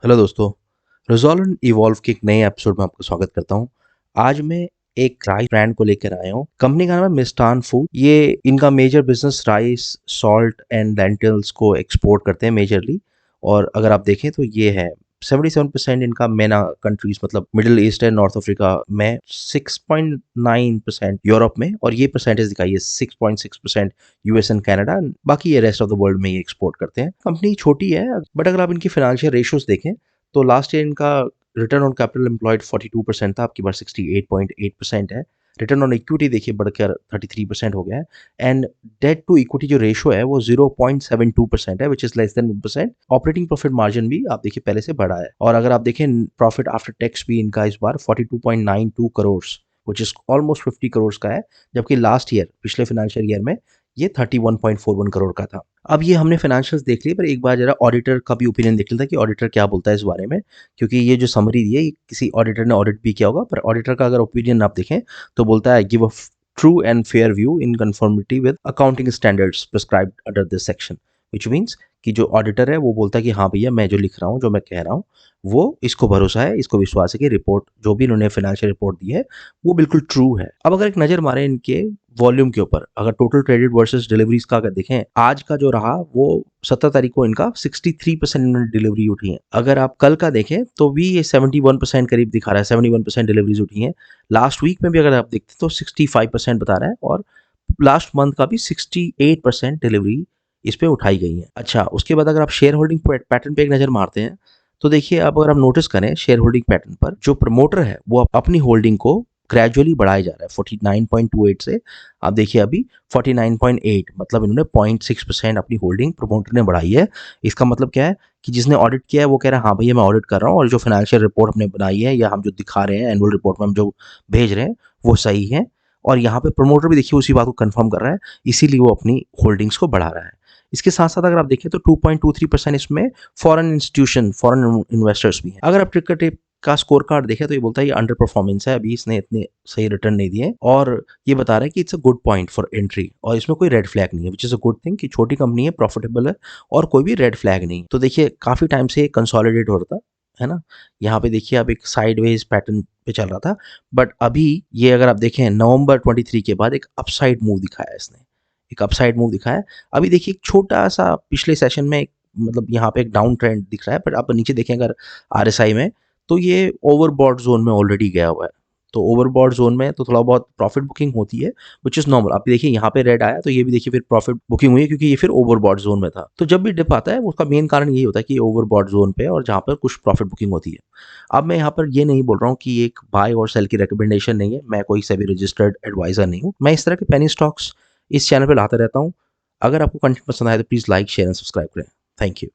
Hello दोस्तों, resolve and evolve के एक नए एपिसोड में आपका स्वागत करता हूँ। आज मैं एक राइस ब्रांड को लेकर आया हूँ। कंपनी का नाम है मिष्ठान फूड। ये इनका major business rice, salt and lentils को एक्सपोर्ट करते हैं मेजरली। और अगर आप देखें तो ये है 77% इनका MENA कंट्रीज मतलब middle east and north Africa में, 6.9% यूरोप में, और ये परसेंटेज दिखाइए 6.6% यूएस एंड कनाडा। बाकी ये रेस्ट ऑफ द वर्ल्ड में ये एक्सपोर्ट करते हैं। कंपनी छोटी है, बट अगर आप इनकी फाइनेंशियल रेशियोज देखें तो लास्ट ईयर इनका रिटर्न ऑन कैपिटल एम्प्लॉयड 42% था, आपकी बार 68.8% है। रिटर्न ऑन इक्विटी देखिए बढ़कर 33% हो गया है। एंड डेट टू इक्विटी जो रेशो है वो 0.72% है, which is less than 1%। Operating profit margin भी आप देखिए पहले से बढ़ा है। और अगर आप देखें प्रॉफिट आफ्टर टैक्स भी इनका इस बार 42.92 crore, which is almost 50 crore का है, जबकि लास्ट ईयर पिछले फाइनेंशियल ईयर में ये 31.41 करोड़ का था। अब ये हमने फाइनेंशियल्स देख लिए, पर एक बार जरा ऑडिटर का भी ओपिनियन देख लेता कि ऑडिटर क्या बोलता है इस बारे में, क्योंकि ये जो समरी दी है ये किसी ऑडिटर ने ऑडिट भी किया होगा। पर ऑडिटर का अगर ओपिनियन आप देखें तो बोलता है give a true and fair view in conformity with accounting standards prescribed under this section, which means कि जो ऑडिटर है वो बोलता है कि हाँ भैया, मैं जो लिख रहा हूँ, जो मैं कह रहा हूँ, वो इसको भरोसा है, इसको विश्वास है कि रिपोर्ट जो भी इन्होंने फाइनेंशियल रिपोर्ट दी है वो बिल्कुल ट्रू है। अब अगर एक नज़र मारे इनके वॉल्यूम के ऊपर, अगर टोटल ट्रेडेड वर्सेस डिलीवरीज का अगर देखें, आज का जो रहा वो 17 तारीख को इनका 63% डिलीवरी उठी है। अगर आप कल का देखें तो भी ये 71% करीब दिखा रहा है, 71% डिलीवरीज उठी हैं। लास्ट वीक में भी अगर आप देखते तो 65% बता रहा है, और लास्ट मंथ का भी 68% डिलीवरी इस पे उठाई गई है। अच्छा, उसके बाद अगर आप शेयर होल्डिंग पैटर्न पे एक नज़र मारते हैं तो देखिए, अब अगर आप नोटिस करें शेयर होल्डिंग पैटर्न पर, जो प्रमोटर है वो अपनी होल्डिंग को ग्रेजुअली बढ़ाया जा रहा है 49.28 से। आप देखिए अभी 49.8, मतलब इन्होंने 0.6% अपनी होल्डिंग प्रमोटर ने बढ़ाई है। इसका मतलब क्या है कि जिसने ऑडिट किया है वो कह रहा है हाँ भैया मैं ऑडिट कर रहा हूँ, और जो फाइनेंशियल रिपोर्ट हमने बनाई है या हम जो दिखा रहे हैं एनुअल रिपोर्ट में हम जो भेज रहे हैं वो सही है। और यहाँ पे प्रमोटर भी देखिए उसी बात को कंफर्म कर रहा है, इसीलिए वो अपनी होल्डिंग्स को बढ़ा रहा है। इसके साथ साथ अगर आप देखें तो 2.23% इसमें फॉरेन इंस्टीट्यूशन, फॉरेन इन्वेस्टर्स भी हैं। अगर आप क्रिकेट का स्कोर कार्ड देखें तो ये बोलता है ये अंडर परफॉर्मेंस है, अभी इसने इतने सही रिटर्न नहीं दिए, और ये बता रहा है कि it's a good point for entry, और इसमें कोई रेड फ्लैग नहीं है, which is a good thing कि छोटी कंपनी है, प्रॉफिटेबल है, और कोई भी रेड फ्लैग नहीं है। तो देखिए काफी टाइम से कंसोलिडेट हो रहा था, है ना। यहाँ पे देखिए अब एक साइडवेज पैटर्न पे चल रहा था, बट अभी ये अगर आप देखें नवंबर 23 के बाद एक अपसाइड मूव दिखाया इसने, एक अपसाइड मूव दिखाया। अभी देखिए एक छोटा सा पिछले सेशन में मतलब यहाँ पे एक डाउन ट्रेंड दिख रहा है, बट आप नीचे देखें अगर RSI में, तो ये ओवरबॉट जोन में ऑलरेडी गया हुआ है। तो ओवरबॉट जोन में तो थोड़ा बहुत प्रॉफिट बुकिंग होती है, विच इज़ नॉर्मल। आप देखिए यहाँ पे रेड आया तो ये भी देखिए फिर प्रॉफिट बुकिंग हुई है, क्योंकि ये फिर ओवरबॉट जोन में था। तो जब भी डिप आता है उसका मेन कारण यही होता है कि ये ओवरबॉट जोन पे है और जहाँ पर कुछ प्रॉफिट बुकिंग होती है। अब मैं यहाँ पर ये नहीं बोल रहा हूँ कि एक बाय और सेल की रिकमेंडेशन नहीं है, मैं कोई सेबी रजिस्टर्ड एडवाइजर नहीं हूँ। मैं इस तरह के पेनी स्टॉक्स इस चैनल पे लाता रहता हूँ। अगर आपको कंटेंट पसंद आए तो please like, share and subscribe करें। Thank you.